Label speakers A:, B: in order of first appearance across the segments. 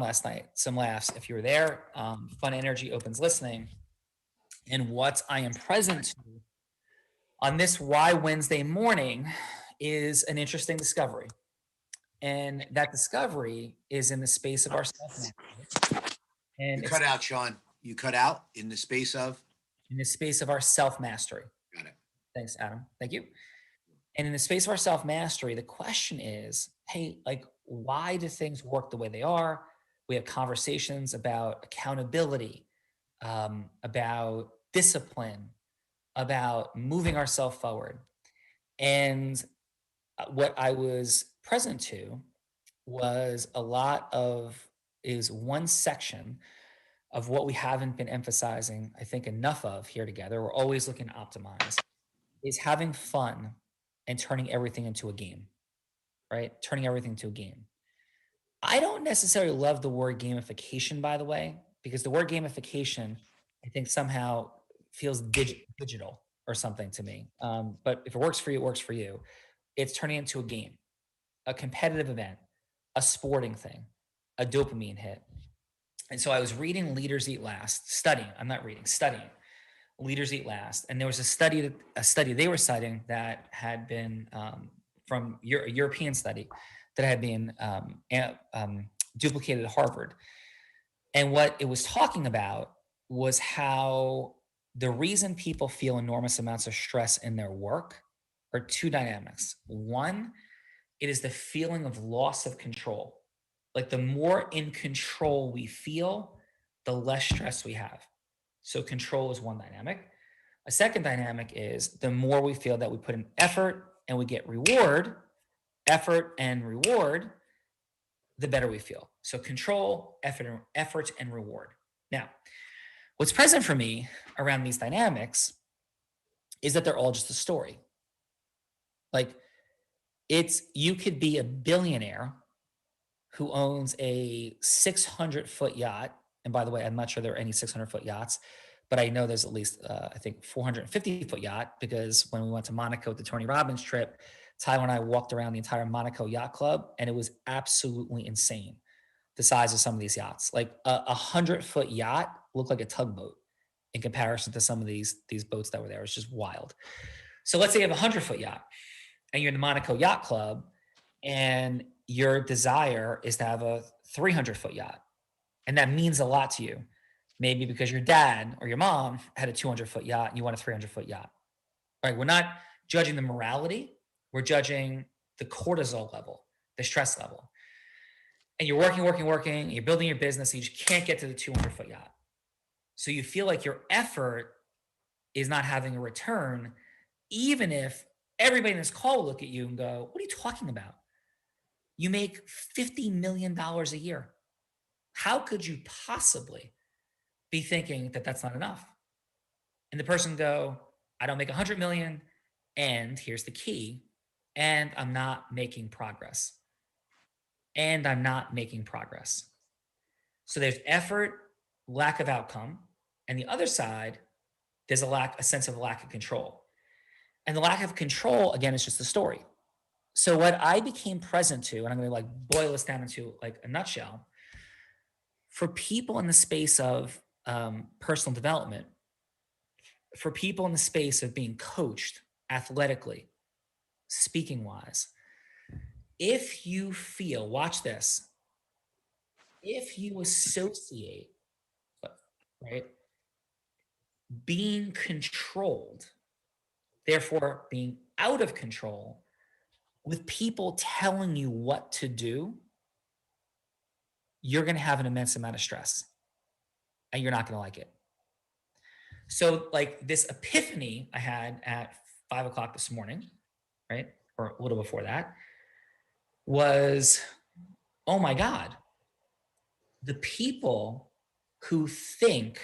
A: last night, some laughs if you were there. Fun energy opens listening. And what I am present to on this Why Wednesday morning is an interesting discovery. And that discovery is in the space of our self.
B: You
A: And it's
B: cut out, Sean. You cut out in the space of.
A: in the space of our self mastery.
B: Got it.
A: Thanks, Adam. Thank you. And in the space of our self mastery, the question is, hey, like, why do things work the way they are? We have conversations about accountability, about discipline, about moving ourselves forward. And what I was present to was a lot of is one section of what we haven't been emphasizing, I think, enough of here together. We're always looking to optimize, is having fun and turning everything into a game, right? Turning everything into a game. I don't necessarily love the word gamification, by the way, because the word gamification, I think somehow feels digital or something to me. But if it works for you, it works for you. It's turning into a game, a competitive event, a sporting thing, a dopamine hit. And so I was reading Leaders Eat Last, studying. I'm not reading, studying. Leaders Eat Last, and there was a study they were citing that had been from a European study that had been duplicated at Harvard. And what it was talking about was how the reason people feel enormous amounts of stress in their work are two dynamics. One, it is the feeling of loss of control. Like the more in control we feel, the less stress we have. So control is one dynamic. A second dynamic is the more we feel that we put in effort and we get effort and reward, the better we feel. So control, effort and reward. Now, what's present for me around these dynamics is that they're all just a story. Like you could be a billionaire who owns a 600-foot yacht. And by the way, I'm not sure there are any 600-foot yachts, but I know there's at least, I think, 450-foot yacht, because when we went to Monaco with the Tony Robbins trip, Tyler and I walked around the entire Monaco Yacht Club, and it was absolutely insane, the size of some of these yachts. Like a 100-foot yacht looked like a tugboat in comparison to some of these boats that were there. It's just wild. So let's say you have a 100-foot yacht, and you're in the Monaco Yacht Club, and your desire is to have a 300-foot yacht. And that means a lot to you. Maybe because your dad or your mom had a 200-foot yacht and you want a 300-foot yacht. Right? We're not judging the morality. We're judging the cortisol level, the stress level. And you're working, you're building your business, and you just can't get to the 200-foot yacht. So you feel like your effort is not having a return, even if everybody in this call will look at you and go, what are you talking about? You make $50 million a year. How could you possibly be thinking that that's not enough? And the person go, I don't make 100 million, and here's the key, and I'm not making progress. And I'm not making progress. So there's effort, lack of outcome, and the other side, there's a sense of lack of control. And the lack of control, again, is just a story. So what I became present to, and I'm going to like boil this down into like a nutshell, for people in the space of personal development, for people in the space of being coached athletically, speaking wise, if you feel, watch this, if you associate, right, being controlled, therefore being out of control, with people telling you what to do, you're going to have an immense amount of stress and you're not going to like it. So like this epiphany I had at 5 o'clock this morning, right? Or a little before that, was, oh my God, the people who think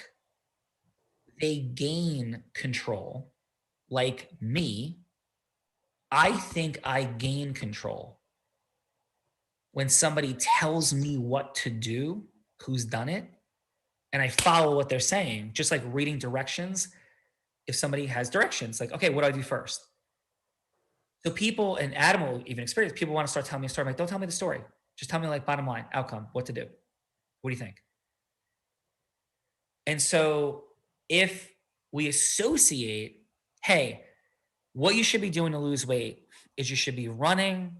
A: they gain control, like me, I think I gain control when somebody tells me what to do, who's done it, and I follow what they're saying, just like reading directions. If somebody has directions, like, okay, what do I do first? So people, and Adam will even experience, people want to start telling me a story. I'm like, don't tell me the story. Just tell me like bottom line, outcome, what to do. What do you think? And so if we associate, hey, what you should be doing to lose weight is you should be running,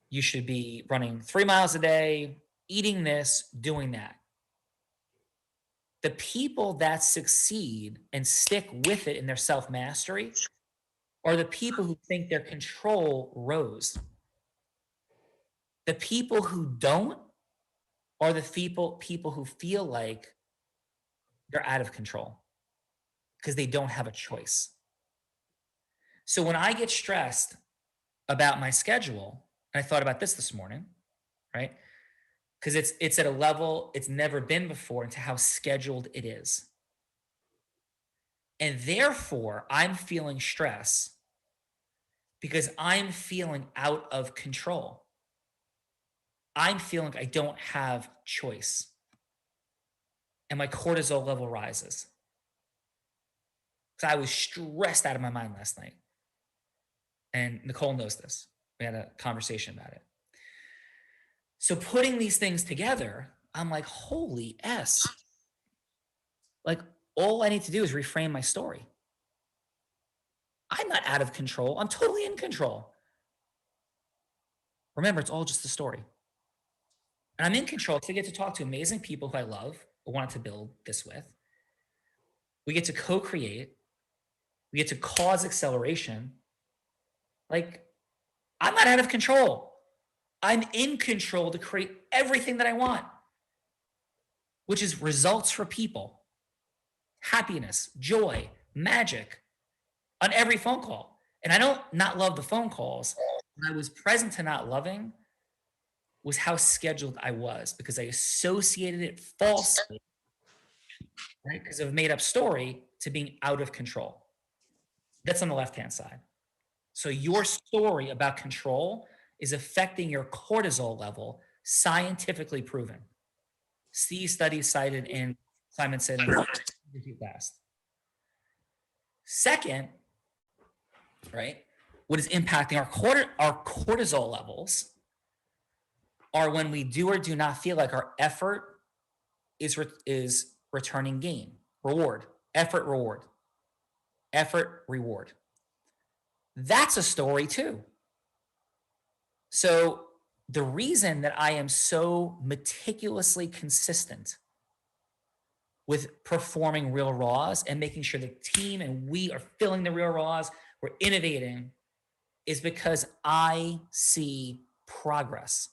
A: you should be running 3 miles a day, eating this, doing that. The people that succeed and stick with it in their self mastery are the people who think their control rose. The people who don't are the people who feel like they're out of control because they don't have a choice. So when I get stressed about my schedule, and I thought about this morning, right? Because it's at a level it's never been before into how scheduled it is. And therefore, I'm feeling stress because I'm feeling out of control. I'm feeling I don't have choice. And my cortisol level rises. Because I was stressed out of my mind last night. And Nicole knows this. We had a conversation about it. So putting these things together, I'm like, holy S. Like, all I need to do is reframe my story. I'm not out of control. I'm totally in control. Remember, it's all just a story. And I'm in control because I get to talk to amazing people who I love, who want to build this with. We get to co-create. We get to cause acceleration. Like, I'm not out of control. I'm in control to create everything that I want, which is results for people, happiness, joy, magic on every phone call. And I don't not love the phone calls. What I was present to not loving was how scheduled I was because I associated it falsely, right? Because of a made up story to being out of control. That's on the left hand side. So your story about control is affecting your cortisol level, scientifically proven. See studies cited in Simon Sinek's Repeat Fast. Second, right, what is impacting our cortisol levels are when we do or do not feel like our effort is returning gain, reward, effort, reward, effort, reward. That's a story too. So the reason that I am so meticulously consistent with performing real raws and making sure the team and we are filling the real raws, we're innovating, is because I see progress.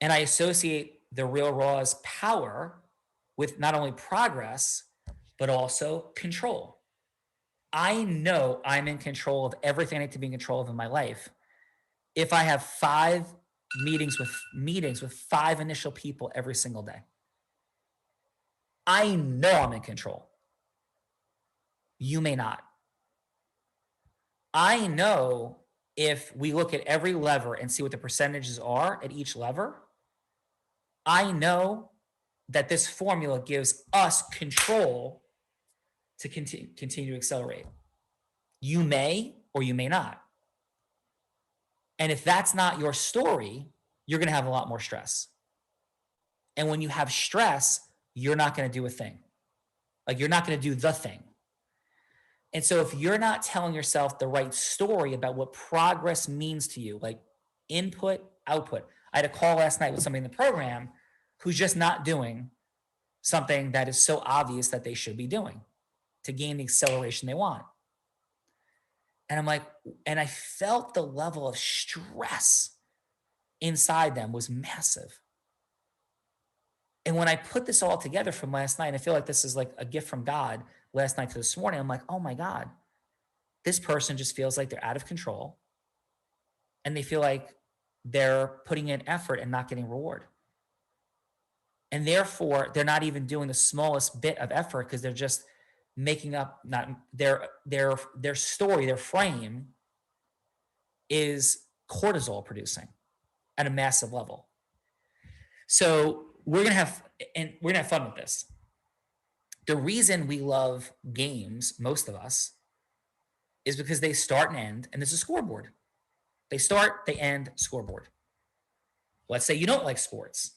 A: And I associate the real raw's power with not only progress, but also control. I know I'm in control of everything I need to be in control of in my life. If I have five meetings with five initial people every single day, I know I'm in control. You may not. I know if we look at every lever and see what the percentages are at each lever, I know that this formula gives us control to continue to accelerate. You may or you may not. And if that's not your story, you're going to have a lot more stress. And when you have stress, you're not going to do a thing. Like, you're not going to do the thing. And so if you're not telling yourself the right story about what progress means to you, like input, output. I had a call last night with somebody in the program who's just not doing something that is so obvious that they should be doing to gain the acceleration they want. And I'm like, and I felt the level of stress inside them was massive. And when I put this all together from last night, I feel like this is like a gift from God last night to this morning. I'm like, oh my God, this person just feels like they're out of control and they feel like they're putting in effort and not getting reward. And therefore, they're not even doing the smallest bit of effort because they're just making up not their story, their frame is cortisol producing at a massive level. So we're gonna have fun with this. The reason we love games, most of us, is because they start and end, and there's a scoreboard. They start, they end, scoreboard. Let's say you don't like sports.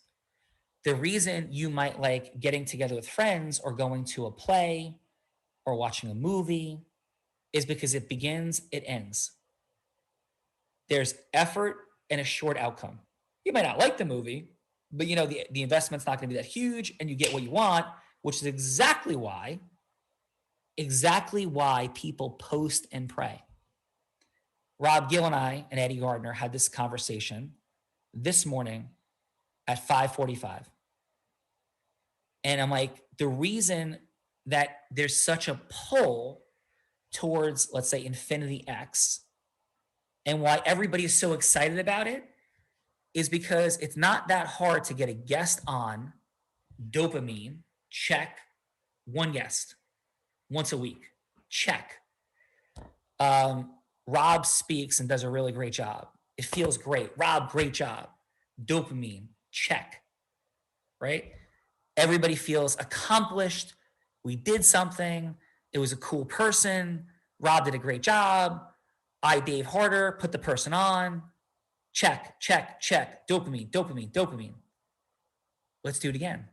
A: The reason you might like getting together with friends or going to a play or watching a movie is because it begins, it ends. There's effort and a short outcome. You might not like the movie, but you know the investment's not going to be that huge and you get what you want, which is exactly why people post and pray. Rob Gill and I and Eddie Gardner had this conversation this morning at 5:45. And I'm like, the reason that there's such a pull towards, let's say, Infinity X, and why everybody is so excited about it is because it's not that hard to get a guest on. Dopamine, check. One guest once a week, check. Um, Rob speaks and does a really great job. It feels great. Rob, great job. Dopamine, check. Right? Everybody feels accomplished. We did something. It was a cool person. Rob did a great job. I, Dave Harder, put the person on. Check, check, check. Dopamine, dopamine, dopamine. Let's do it again.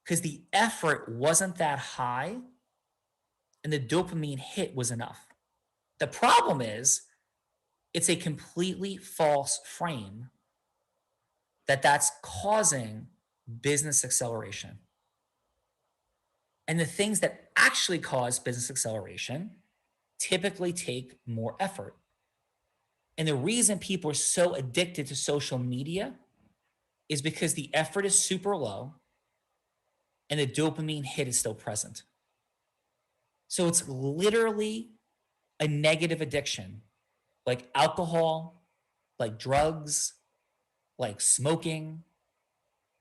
A: Because the effort wasn't that high and the dopamine hit was enough. The problem is it's a completely false frame that's causing business acceleration. And the things that actually cause business acceleration typically take more effort. And the reason people are so addicted to social media is because the effort is super low and the dopamine hit is still present. So it's literally a negative addiction, like alcohol, like drugs, like smoking.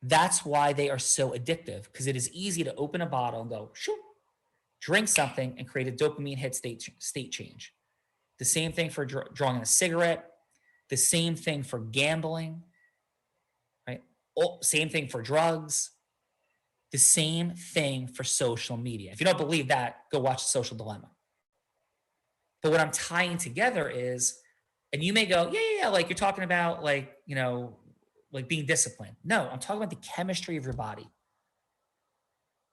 A: That's why they are so addictive, because it is easy to open a bottle and go, shoo, drink something and create a dopamine hit state change. The same thing for drawing a cigarette, the same thing for gambling, right? Same thing for drugs, the same thing for social media. If you don't believe that, go watch The Social Dilemma. But what I'm tying together is, and you may go, yeah, like you're talking about like, like being disciplined. No, I'm talking about the chemistry of your body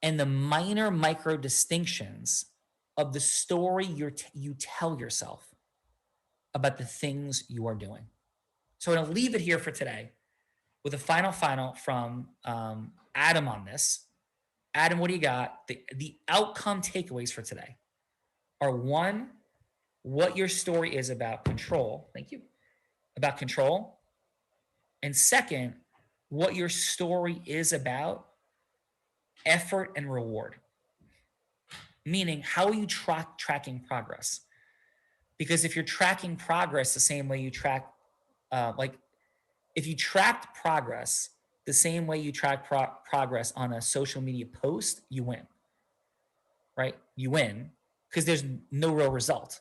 A: and the minor micro distinctions of the story you tell yourself about the things you are doing. So I'm going to leave it here for today with a final from Adam on this. Adam, what do you got? The outcome takeaways for today are: one, what your story is about control. Thank you. About control. And second, what your story is about effort and reward. Meaning, how are you tracking progress? Because if you're tracking progress the same way you track, like if you tracked progress the same way you track progress on a social media post, you win, right? You win because there's no real result.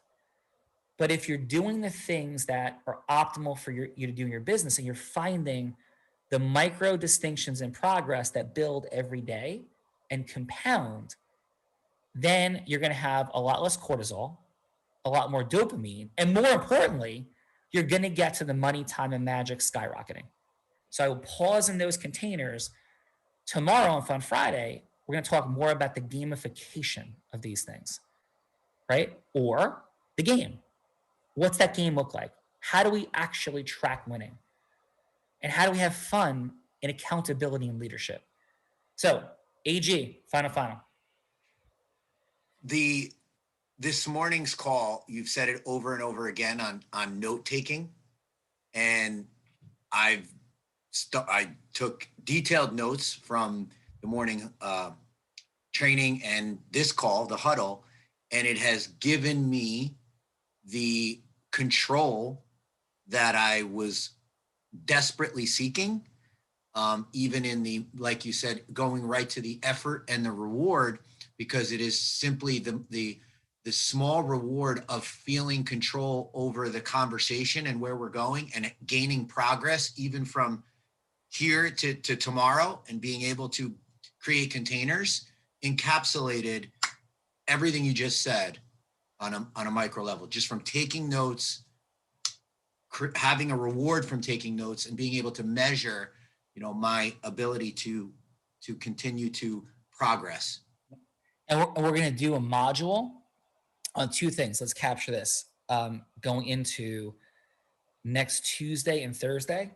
A: But if you're doing the things that are optimal for you to do in your business and you're finding the micro distinctions in progress that build every day and compound, then you're going to have a lot less cortisol, a lot more dopamine, and more importantly, you're going to get to the money, time, and magic skyrocketing. So I will pause in those containers. Tomorrow on Fun Friday, we're going to talk more about the gamification of these things, right? Or the game. What's that game look like? How do we actually track winning? And how do we have fun in accountability and leadership? So, AG, final.
B: This morning's call, you've said it over and over again on note taking, and I took detailed notes from the morning training and this call, the huddle, and it has given me the control that I was desperately seeking, even in the, like you said, going right to the effort and the reward, because it is simply the small reward of feeling control over the conversation and where we're going and gaining progress, even from here to tomorrow, and being able to create containers, encapsulated everything you just said on a micro level, just from taking notes having a reward from taking notes and being able to measure, my ability to continue to progress.
A: And we're going to do a module on two things. Let's capture this. Going into next Tuesday and Thursday,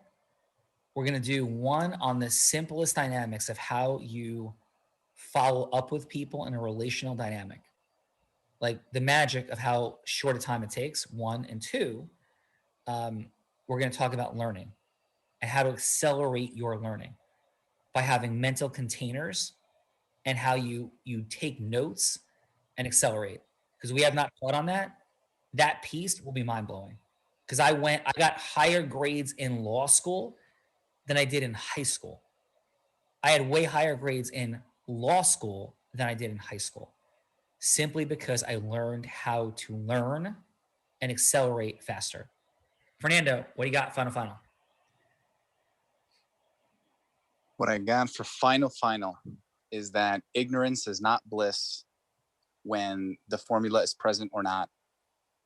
A: we're going to do one on the simplest dynamics of how you follow up with people in a relational dynamic, like the magic of how short a time it takes, one. And two, we're going to talk about learning and how to accelerate your learning by having mental containers and how you take notes and accelerate. Because we have not taught on that. That piece will be mind blowing. Because I got higher grades in law school than I did in high school. I had way higher grades in law school than I did in high school, simply because I learned how to learn and accelerate faster. Fernando, what do you got? Final.
C: What I got for final is that ignorance is not bliss when the formula is present or not.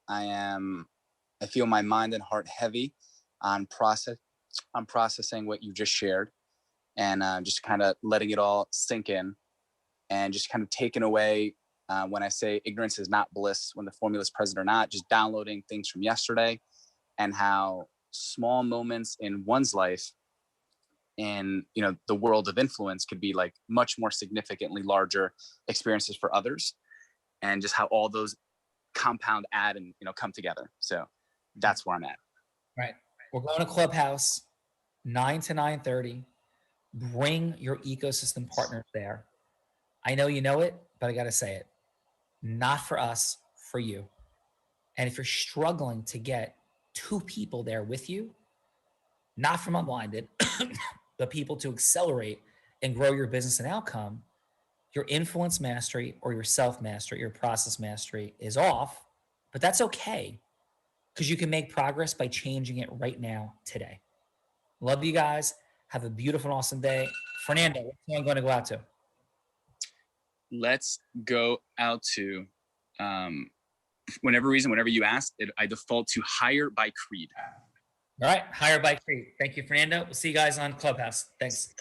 C: I feel my mind and heart heavy on processing what you just shared, and just kind of letting it all sink in, and just kind of taking away when I say ignorance is not bliss when the formula is present or not, just downloading things from yesterday and how small moments in one's life in the world of influence could be like much more significantly larger experiences for others, and just how all those compound add and come together. So that's where I'm at.
A: Right. We're going to Clubhouse 9 to 9:30. Bring your ecosystem partners there. I know you know it, but I got to say it. Not for us, for you. And if you're struggling to get two people there with you, not from Unblinded, but people to accelerate and grow your business and outcome, your influence mastery or your self mastery, your process mastery is off, but that's okay because you can make progress by changing it right now, today. Love you guys. Have a beautiful, awesome day. Fernando, what's I'm going to go out to?
C: Let's go out to, whenever you ask, I default to Higher by Creed.
A: All right. Higher by Creed. Thank you, Fernando. We'll see you guys on Clubhouse. Thanks.